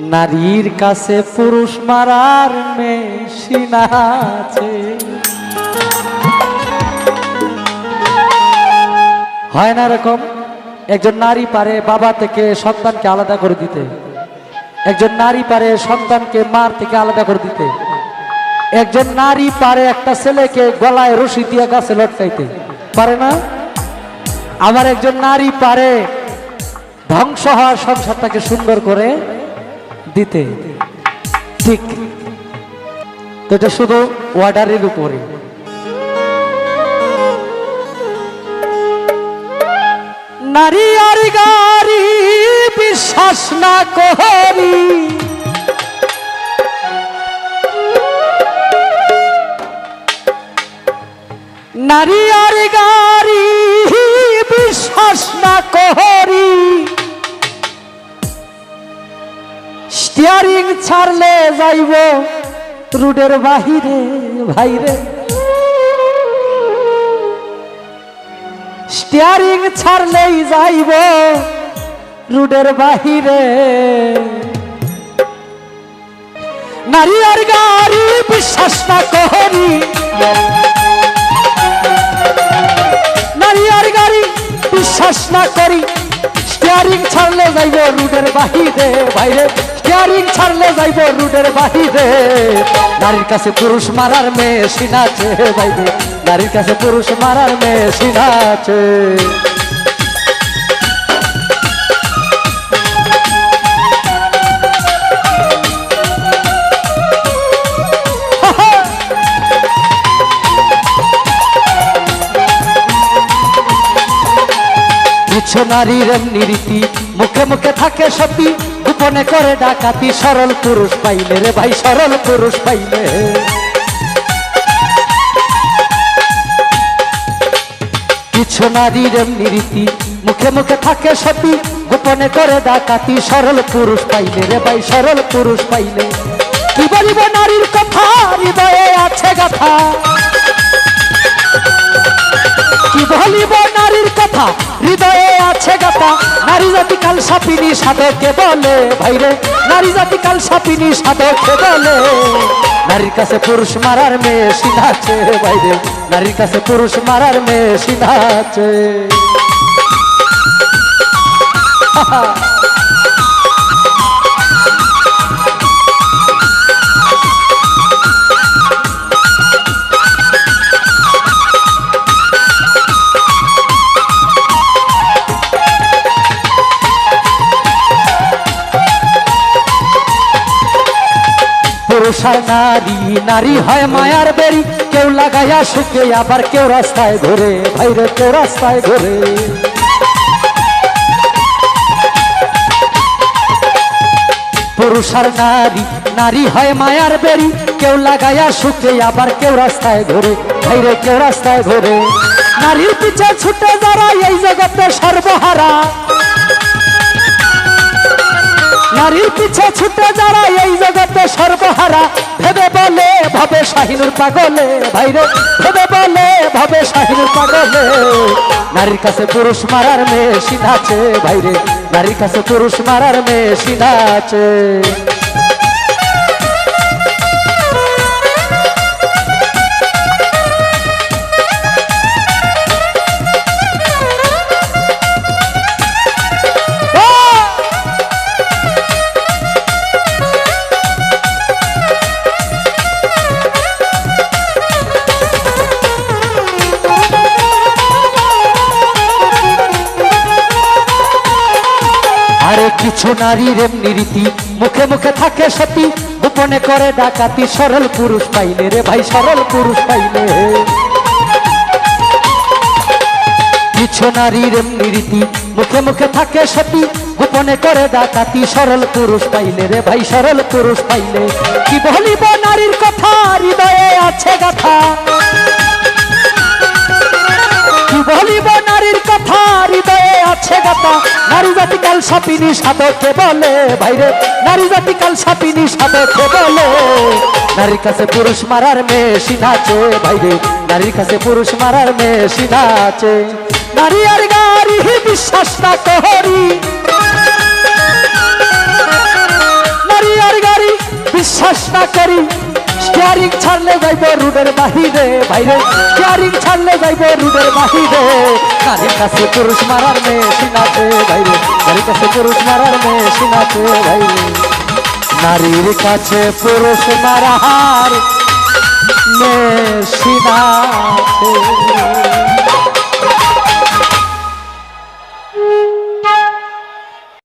নারীর কাছে পুরুষ মারার মেশিন আছে। হয় না এরকম? একজন নারী পারে বাবা থেকে সন্তানকে আলাদা করে দিতে, একজন নারী পারে সন্তানকে মার থেকে আলাদা করে দিতে, একজন নারী পারে একটা ছেলেকে গলায় রশি দিয়ে গাছে লটকাইতে, পারে না? আবার একজন নারী পারে ধ্বংস হওয়ার সংসারটাকে সুন্দর করে দিতে। ঠিক তো, এটা শুধু ওয়ার্ডারের উপরে। নারী আর গাড়ি বিশ্বাস না করি, নারী আর গাড়ি বিশ্বাস না করি, স্টিয়ারিং ছাড়লে যাইব রুডের বাহিরে। ভাইরে, স্টিয়ারিং ছাড়লেই যাইব রুডের বাহিরে। নারী আর গাড়ি বিশ্বাস না করি, নারী আর গাড়ি বিশ্বাস না করি, স্টিয়ারিং ছাড়লে যাইব রুডের বাহিরে। ভাইরে, স্টিয়ারিং ছাড়লে যাইব রুডের বাহিরে। নারীর কাছে পুরুষ মারার মেশিন আছে। ভাইরে, নারীর কাছে পুরুষ মারার মেশিন আছে। কিছু নারীর এমনি রীতি, মুখে মুখে থাকে সতী, গোপনে করে ডাকাতি। সরল পুরুষ পাইলে রে ভাই, সরল পুরুষ পাইলে। কিছু নারীর এমনি রীতি, মুখে মুখে থাকে সতী, গোপনে করে ডাকাতি। সরল পুরুষ পাইলে রে ভাই, সরল পুরুষ পাইলে। কি বলিব নারীর কথা, হৃদয়ে আছে গাথা। কি বলিব নারীর কথা, হৃদয়ে আছে গাথা। নারী জাতি কাল সাপিনী সাধকে বলে। ভাইরে, নারী জাতি কাল সাপিনী সাধকে বলে। নারীর কাছে পুরুষ মারার মেশিন আছে। ভাইরে, নারীর কাছে পুরুষ মারার মেশিন আছে। পুরুষ আর নারী, নারী হয় মায়ার বেরি। কেউ লাগাইয়া সুখে, আবার কেউ রাস্তায় ঘুরে। ভাইরে, কেউ রাস্তায় ঘুরে। পুরুষ আর নারী, নারী হয় মায়ার বেরি। কেউ লাগাইয়া সুখে, আবার কেউ রাস্তায় ঘুরে। ভাইরে, কেউ রাস্তায় ঘুরে। নারীর পিছে ছুটে যারা এই জগতে সর্বহারা, নারীর পিছে ছুটে যারা এই জগতে সর্বহারা। ভেবে বলে ভবে শাহিনুর পাগলে। ভাইরে, ভেবে বলে ভবে শাহিনুর পাগলে। নারীর কাছে পুরুষ মারার মেশিন আছে। ভাইরে, নারীর কাছে পুরুষ মারার মেশিন আছে। আরে কিছু নারীর এমনি রীতি, মুখে মুখে থাকে সতী, গোপনে করে ডাকাতি। সরল পুরুষ পাইলে রে ভাই, সরল পুরুষ পাইলে। কিছু নারীর এমনি রীতি, মুখে মুখে থাকে সতী, গোপনে করে ডাকাতি। সরল পুরুষ পাইলে রে ভাই, সরল পুরুষ পাইলে। কি বলিব নারীর কথা, হৃদয়ে আছে গাথা। কি বলিব নারীর কথা, হৃদয়ে আছে গাথা। নারী জাতি কাল সাপিনী সাধকে বলে। ভাইরে, নারী জাতি কাল সাপিনী সাধকে বলে। নারীর কাছে পুরুষ মারার মেশিন আছে। ভাইরে, নারীর কাছে পুরুষ মারার মেশিন আছে। নারী আর গাড়ি বিশ্বাস না করি, বিশ্বাস না করি স্টিয়ারিং ছাড়লে যাইব রুডের বাহিরে বাইরে স্টিয়ারিং ছাড়লে যাইব রুডের বাহিরে নারীর কাছে পুরুষ মারার মেশিন আছে বাইরে নারীর কাছে পুরুষ মারার মেশিন আছে বাইরে নারীর কাছে পুরুষ মারার মেশিন আছে